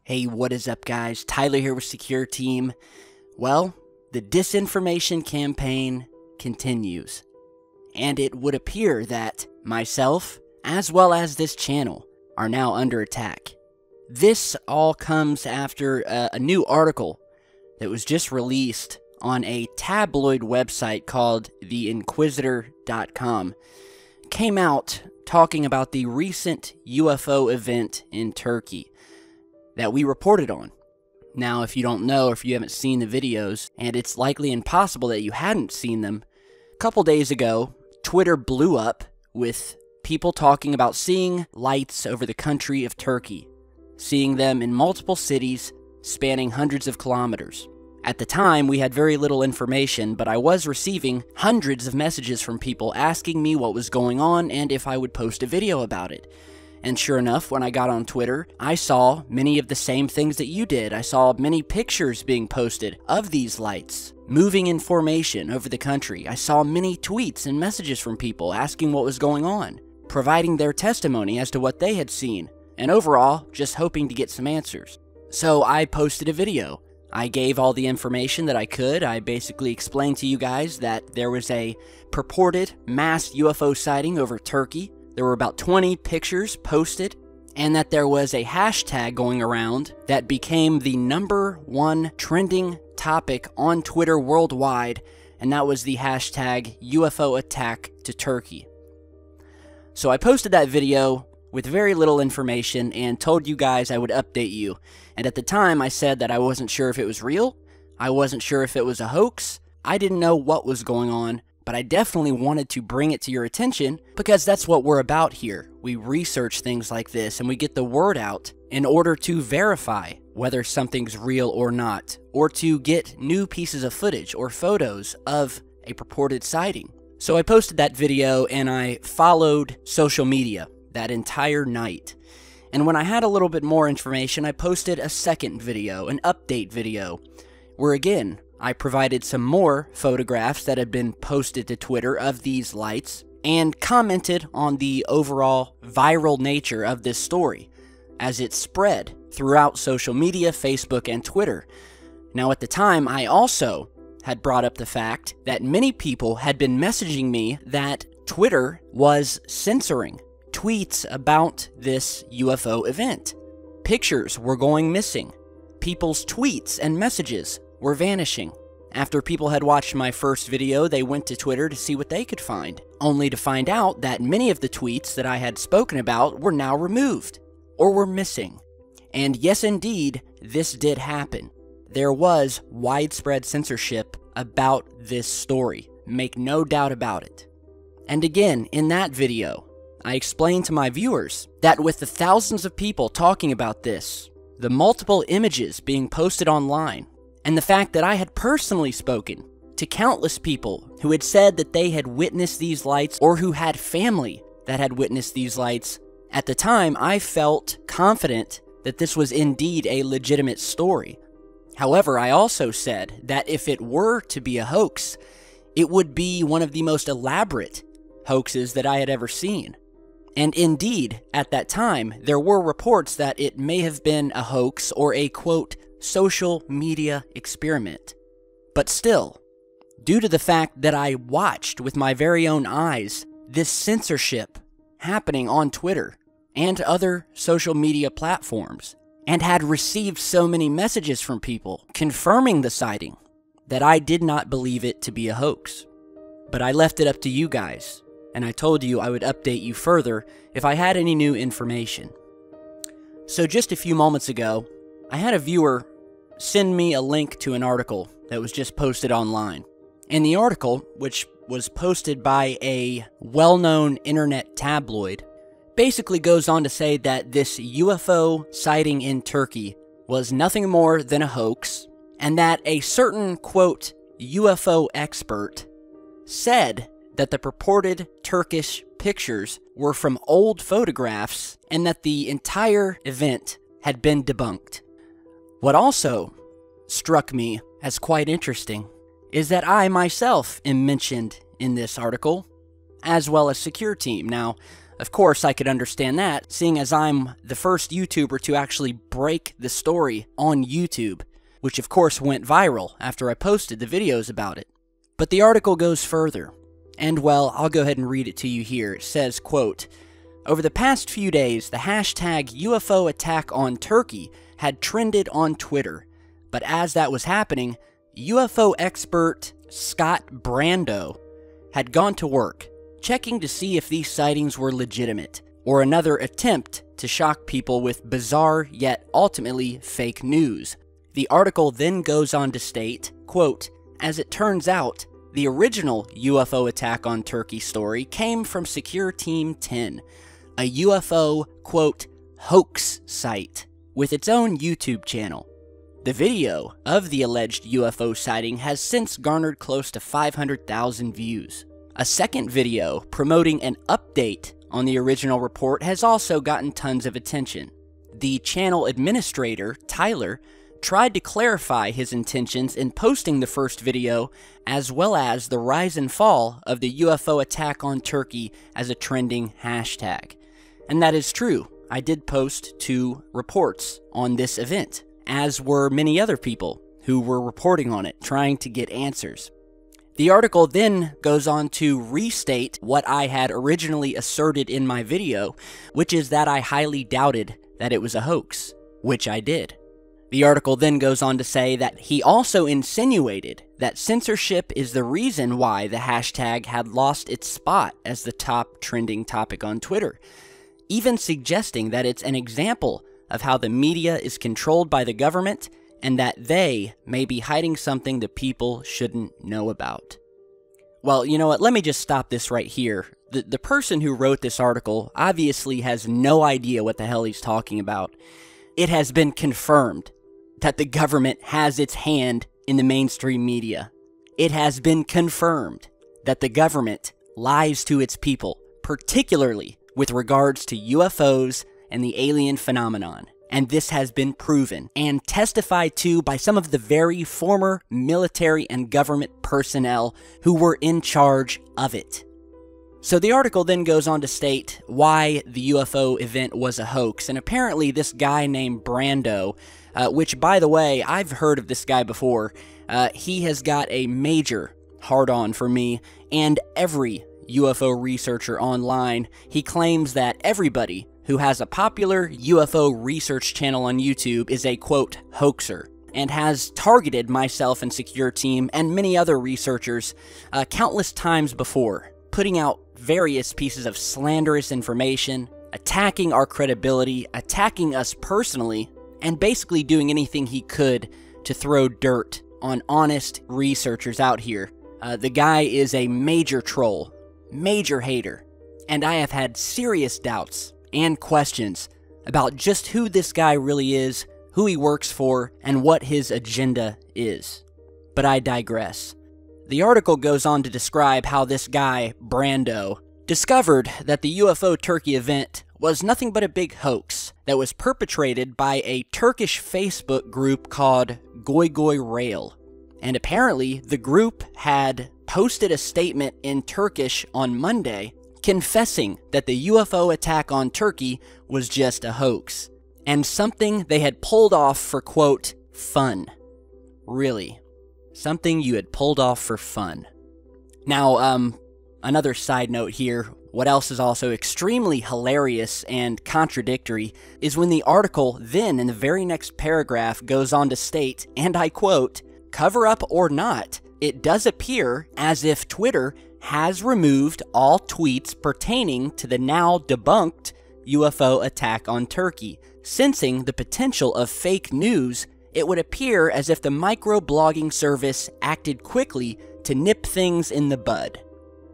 Hey, what is up, guys? Tyler here with Secureteam. Well, the disinformation campaign continues, and it would appear that myself, as well as this channel, are now under attack. This all comes after a new article that was just released on a tabloid website called theinquisitor.com. Came out talking about the recent UFO event in Turkey that we reported on. Now, if you don't know, or if you haven't seen the videos, and it's likely impossible that you hadn't seen them, a couple days ago, Twitter blew up with people talking about seeing lights over the country of Turkey, seeing them in multiple cities spanning hundreds of kilometers. At the time, we had very little information, but I was receiving hundreds of messages from people asking me what was going on and if I would post a video about it. And sure enough, when I got on Twitter, I saw many of the same things that you did. I saw many pictures being posted of these lights, moving in formation over the country. I saw many tweets and messages from people asking what was going on, providing their testimony as to what they had seen, and overall, just hoping to get some answers. So I posted a video. I gave all the information that I could. I basically explained to you guys that there was a purported mass UFO sighting over Turkey. There were about 20 pictures posted, and that there was a hashtag going around that became the #1 trending topic on Twitter worldwide, and that was the hashtag UFO attack to Turkey. So I posted that video with very little information and told you guys I would update you. And at the time, I said that I wasn't sure if it was real, I wasn't sure if it was a hoax, I didn't know what was going on, but I definitely wanted to bring it to your attention because that's what we're about here. We research things like this and we get the word out in order to verify whether something's real or not, or to get new pieces of footage or photos of a purported sighting. So I posted that video and I followed social media that entire night. And when I had a little bit more information, I posted a second video, an update video, where again, I provided some more photographs that had been posted to Twitter of these lights, and commented on the overall viral nature of this story, as it spread throughout social media, Facebook, and Twitter. Now at the time, I also had brought up the fact that many people had been messaging me that Twitter was censoring tweets about this UFO event. Pictures were going missing. People's tweets and messages were vanishing. After people had watched my first video, they went to Twitter to see what they could find, only to find out that many of the tweets that I had spoken about were now removed, or were missing. And yes, indeed, this did happen. There was widespread censorship about this story. Make no doubt about it. And again, in that video, I explained to my viewers that with the thousands of people talking about this, the multiple images being posted online, and the fact that I had personally spoken to countless people who had said that they had witnessed these lights or who had family that had witnessed these lights, at the time I felt confident that this was indeed a legitimate story. However, I also said that if it were to be a hoax, it would be one of the most elaborate hoaxes that I had ever seen. And indeed, at that time, there were reports that it may have been a hoax or a, quote, social media experiment. But still, due to the fact that I watched with my very own eyes this censorship happening on Twitter and other social media platforms, and had received so many messages from people confirming the sighting, that I did not believe it to be a hoax. But I left it up to you guys, and I told you I would update you further if I had any new information. So just a few moments ago, I had a viewer send me a link to an article that was just posted online. And the article, which was posted by a well-known internet tabloid, basically goes on to say that this UFO sighting in Turkey was nothing more than a hoax, and that a certain, quote, UFO expert said that the purported Turkish pictures were from old photographs and that the entire event had been debunked. What also struck me as quite interesting is that I myself am mentioned in this article, as well as Secureteam. Now, Of course, I could understand that, seeing as I'm the first YouTuber to actually break the story on YouTube, which of course went viral after I posted the videos about it. But the article goes further, and well, I'll go ahead and read it to you here. It says, quote, "Over the past few days, the hashtag UFO attack on Turkey had trended on Twitter, but as that was happening, UFO expert Scott Brando had gone to work, checking to see if these sightings were legitimate, or another attempt to shock people with bizarre yet ultimately fake news." The article then goes on to state, quote, "As it turns out, the original UFO attack on Turkey story came from Secureteam 10, a UFO, quote, hoax site with its own YouTube channel. The video of the alleged UFO sighting has since garnered close to 500,000 views. A second video promoting an update on the original report has also gotten tons of attention. The channel administrator, Tyler, tried to clarify his intentions in posting the first video, as well as the rise and fall of the UFO attack on Turkey as a trending hashtag. And that is true. I did post 2 reports on this event, as were many other people who were reporting on it, trying to get answers. The article then goes on to restate what I had originally asserted in my video, which is that I highly doubted that it was a hoax, which I did. The article then goes on to say that he also insinuated that censorship is the reason why the hashtag had lost its spot as the top trending topic on Twitter, even suggesting that it's an example of how the media is controlled by the government and that they may be hiding something the people shouldn't know about. Well, you know what, let me just stop this right here. The person who wrote this article obviously has no idea what the hell he's talking about. It has been confirmed that the government has its hand in the mainstream media. It has been confirmed that the government lies to its people, particularly with regards to UFOs and the alien phenomenon. And this has been proven and testified to by some of the very former military and government personnel who were in charge of it. So the article then goes on to state why the UFO event was a hoax, and apparently this guy named Brando, which, by the way, I've heard of this guy before. He has got a major hard-on for me and every UFO researcher online. He claims that everybody who has a popular UFO research channel on YouTube is a, quote, hoaxer, and has targeted myself and Secureteam and many other researchers countless times before, putting out various pieces of slanderous information, attacking our credibility, attacking us personally, and basically doing anything he could to throw dirt on honest researchers out here. The guy is a major troll, major hater, and I have had serious doubts and questions about just who this guy really is, who he works for, and what his agenda is. But I digress. The article goes on to describe how this guy, Brando, discovered that the UFO Turkey event was nothing but a big hoax that was perpetrated by a Turkish Facebook group called Goy Goy Rail. And apparently, the group had posted a statement in Turkish on Monday confessing that the UFO attack on Turkey was just a hoax, and something they had pulled off for, quote, fun. Really. Something you had pulled off for fun. Now, another side note here, what else is also extremely hilarious and contradictory is when the article then, in the very next paragraph, goes on to state, and I quote, "Cover up or not, it does appear as if Twitter has removed all tweets pertaining to the now debunked UFO attack on Turkey. Sensing the potential of fake news, it would appear as if the microblogging service acted quickly to nip things in the bud."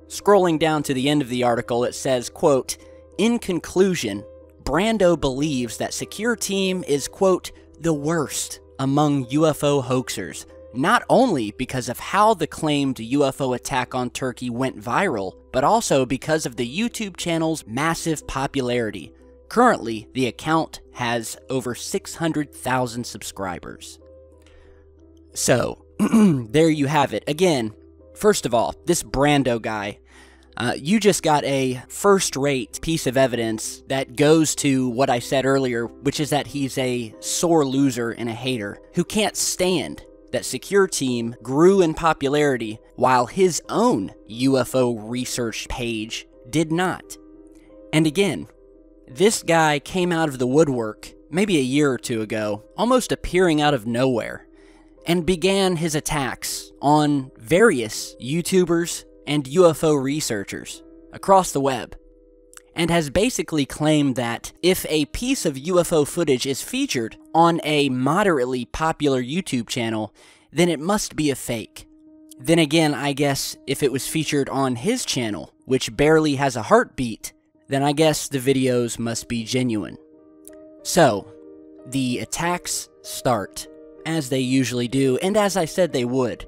Scrolling down to the end of the article, it says, quote, "In conclusion, Brando believes that Secureteam is, quote, the worst among UFO hoaxers, not only because of how the claimed UFO attack on Turkey went viral, but also because of the YouTube channel's massive popularity. Currently, the account has over 600,000 subscribers." So, there you have it. Again, first of all, this Brando guy, You just got a first-rate piece of evidence that goes to what I said earlier, which is that he's a sore loser and a hater who can't stand that Secureteam grew in popularity while his own UFO research page did not. And again, this guy came out of the woodwork maybe a year or two ago, almost appearing out of nowhere, and began his attacks on various YouTubers and UFO researchers across the web, and has basically claimed that if a piece of UFO footage is featured on a moderately popular YouTube channel, then it must be a fake. Then again, I guess if it was featured on his channel, which barely has a heartbeat, then I guess the videos must be genuine. So, the attacks start, as they usually do, and as I said they would.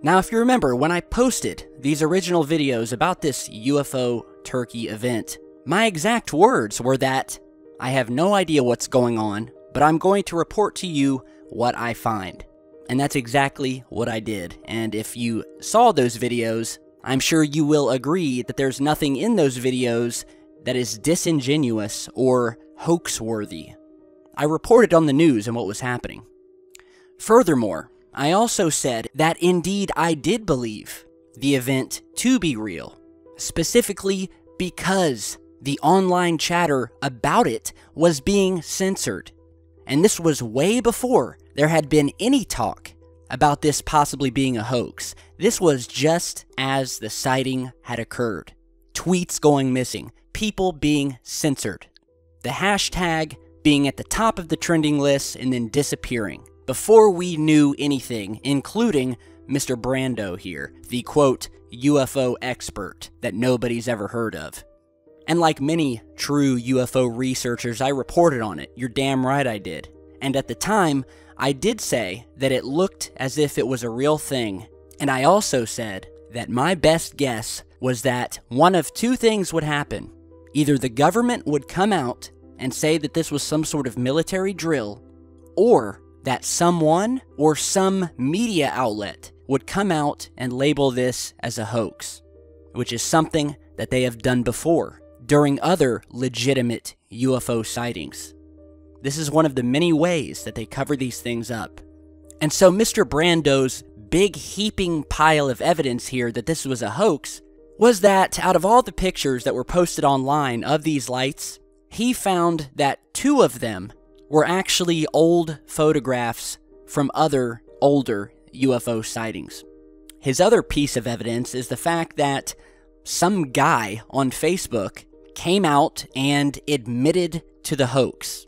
Now, if you remember, when I posted these original videos about this UFO Turkey event, my exact words were that I have no idea what's going on, but I'm going to report to you what I find. And that's exactly what I did. And if you saw those videos, I'm sure you will agree that there's nothing in those videos that is disingenuous or hoax-worthy. I reported on the news and what was happening. Furthermore, I also said that indeed I did believe the event to be real, specifically because the online chatter about it was being censored. And this was way before there had been any talk about this possibly being a hoax. This was just as the sighting had occurred. Tweets going missing, people being censored, the hashtag being at the top of the trending list and then disappearing before we knew anything, including Mr. Brando here, the quote, UFO expert that nobody's ever heard of. And like many true UFO researchers, I reported on it. You're damn right I did. And at the time, I did say that it looked as if it was a real thing. And I also said that my best guess was that one of two things would happen. Either the government would come out and say that this was some sort of military drill, or that someone or some media outlet would come out and label this as a hoax, which is something that they have done before during other legitimate UFO sightings. This is one of the many ways that they cover these things up. And so Mr. Brando's big heaping pile of evidence here that this was a hoax was that out of all the pictures that were posted online of these lights, he found that 2 of them were actually old photographs from other older UFO sightings. His other piece of evidence is the fact that some guy on Facebook came out and admitted to the hoax.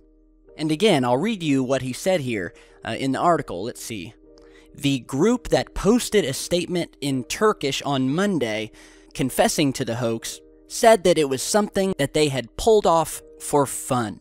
And again, I'll read you what he said here in the article. Let's see. The group that posted a statement in Turkish on Monday confessing to the hoax said that it was something that they had pulled off for fun.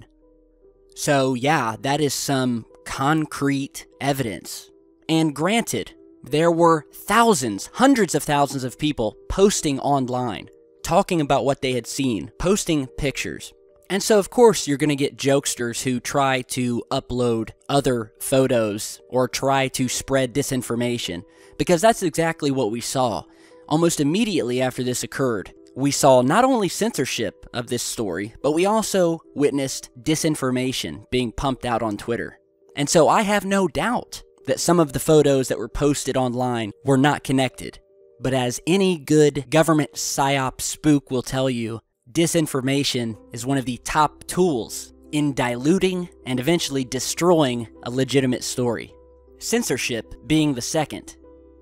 So yeah, that is some concrete evidence. And granted, there were thousands, hundreds of thousands of people posting online, talking about what they had seen, posting pictures. And so of course you're going to get jokesters who try to upload other photos or try to spread disinformation, because that's exactly what we saw. Almost immediately after this occurred, we saw not only censorship of this story, but we also witnessed disinformation being pumped out on Twitter. And so I have no doubt that some of the photos that were posted online were not connected. But as any good government psyop spook will tell you, disinformation is one of the top tools in diluting and eventually destroying a legitimate story. Censorship being the second.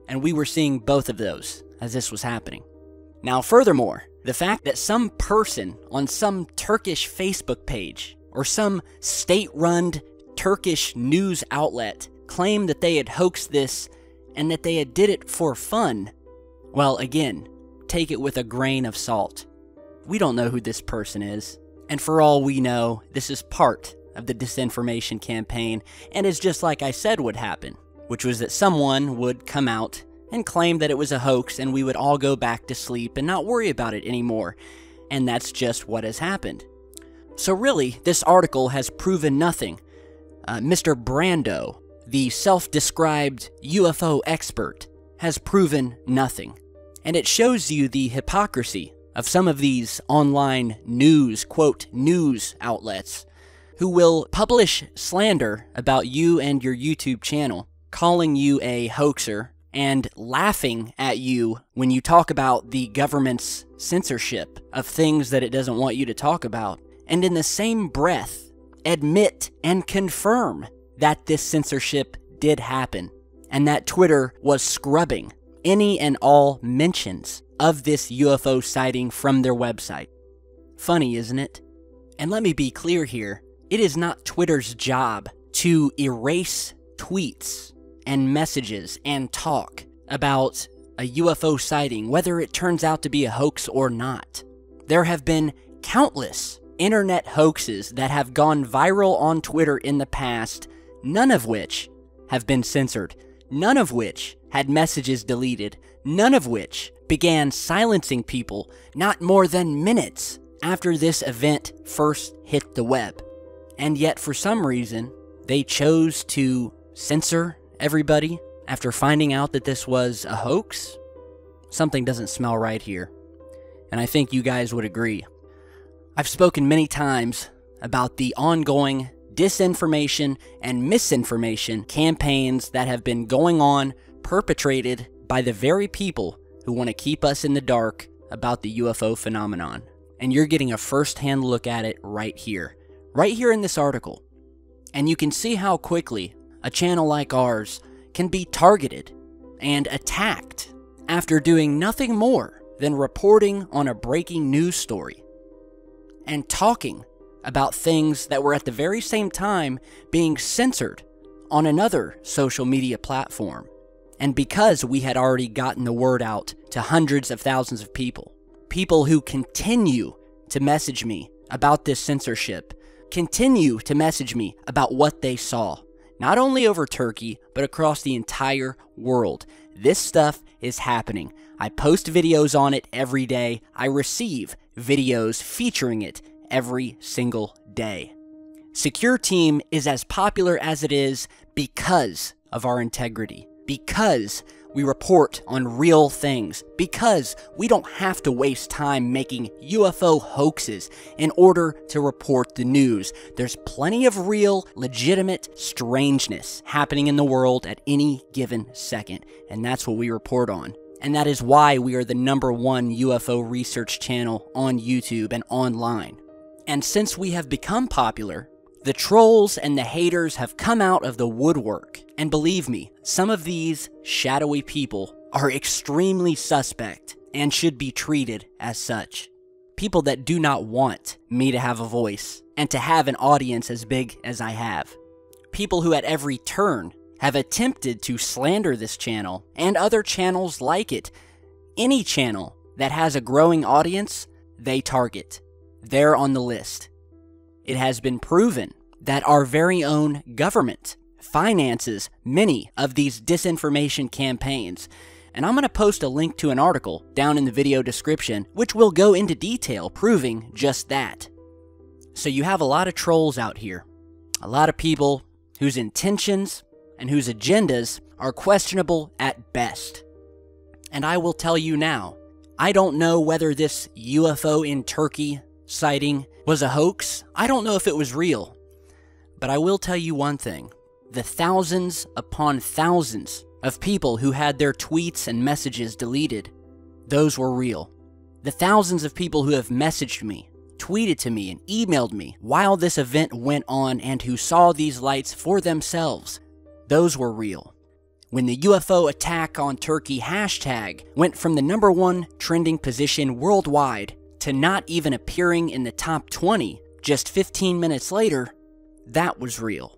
And we were seeing both of those as this was happening. Now, furthermore, the fact that some person on some Turkish Facebook page or some state-run Turkish news outlet claimed that they had hoaxed this and that they had did it for fun, well, again, take it with a grain of salt. We don't know who this person is, and for all we know, this is part of the disinformation campaign, and is just like I said would happen, which was that someone would come out and claim that it was a hoax, and we would all go back to sleep and not worry about it anymore. And that's just what has happened. So really, this article has proven nothing. Mr. Brando, the self-described UFO expert, has proven nothing. And it shows you the hypocrisy of some of these online news, quote, news outlets who will publish slander about you and your YouTube channel, calling you a hoaxer and laughing at you when you talk about the government's censorship of things that it doesn't want you to talk about, and in the same breath admit and confirm that this censorship did happen and that Twitter was scrubbing any and all mentions of this UFO sighting from their website. Funny, isn't it? And let me be clear here, it is not Twitter's job to erase tweets and messages and talk about a UFO sighting, whether it turns out to be a hoax or not. There have been countless internet hoaxes that have gone viral on Twitter in the past, none of which have been censored, none of which had messages deleted, none of which began silencing people not more than minutes after this event first hit the web. And yet, for some reason, they chose to censor everybody after finding out that this was a hoax. Something doesn't smell right here, and I think you guys would agree. I've spoken many times about the ongoing disinformation and misinformation campaigns that have been going on, perpetrated by the very people who want to keep us in the dark about the UFO phenomenon. And you're getting a first-hand look at it right here in this article. And you can see how quickly a channel like ours can be targeted and attacked after doing nothing more than reporting on a breaking news story and talking about things that were at the very same time being censored on another social media platform. And because we had already gotten the word out to hundreds of thousands of people who continue to message me about this censorship, continue to message me about what they saw, not only over Turkey, but across the entire world. This stuff is happening. I post videos on it every day. I receive videos featuring it every single day. Secureteam is as popular as it is because of our integrity, because we report on real things, because we don't have to waste time making UFO hoaxes in order to report the news. There's plenty of real, legitimate strangeness happening in the world at any given second, and that's what we report on. And that is why we are the #1 UFO research channel on YouTube and online. And since we have become popular, the trolls and the haters have come out of the woodwork. And believe me, some of these shadowy people are extremely suspect and should be treated as such. People that do not want me to have a voice and to have an audience as big as I have. People who at every turn have attempted to slander this channel and other channels like it. Any channel that has a growing audience, they target. They're on the list. It has been proven that our very own government finances many of these disinformation campaigns. And I'm going to post a link to an article down in the video description, which will go into detail proving just that. So you have a lot of trolls out here, a lot of people whose intentions and whose agendas are questionable at best. And I will tell you now, I don't know whether this UFO in Turkey sighting was a hoax. I don't know if it was real. But I will tell you one thing. The thousands upon thousands of people who had their tweets and messages deleted, those were real. The thousands of people who have messaged me, tweeted to me, and emailed me while this event went on and who saw these lights for themselves, those were real. When the UFO attack on Turkey hashtag went from the #1 trending position worldwide to not even appearing in the top 20 just 15 minutes later, that was real.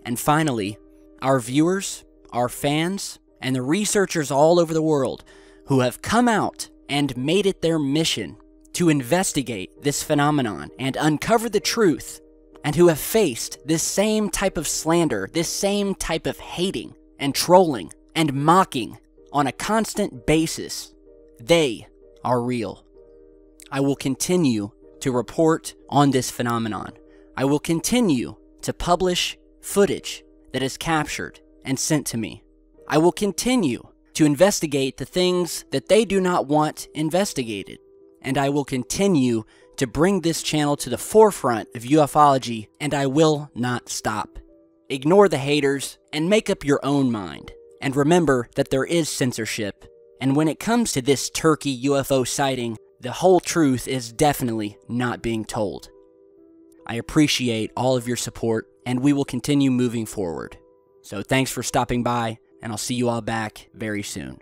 And finally, our viewers, our fans, and the researchers all over the world who have come out and made it their mission to investigate this phenomenon and uncover the truth, and who have faced this same type of slander, this same type of hating and trolling and mocking on a constant basis, they are real. I will continue to report on this phenomenon. I will continue to publish footage that is captured and sent to me. I will continue to investigate the things that they do not want investigated. And I will continue to bring this channel to the forefront of ufology, and I will not stop. Ignore the haters and make up your own mind. And remember that there is censorship. And when it comes to this Turkey UFO sighting, the whole truth is definitely not being told. I appreciate all of your support, and we will continue moving forward. So thanks for stopping by, and I'll see you all back very soon.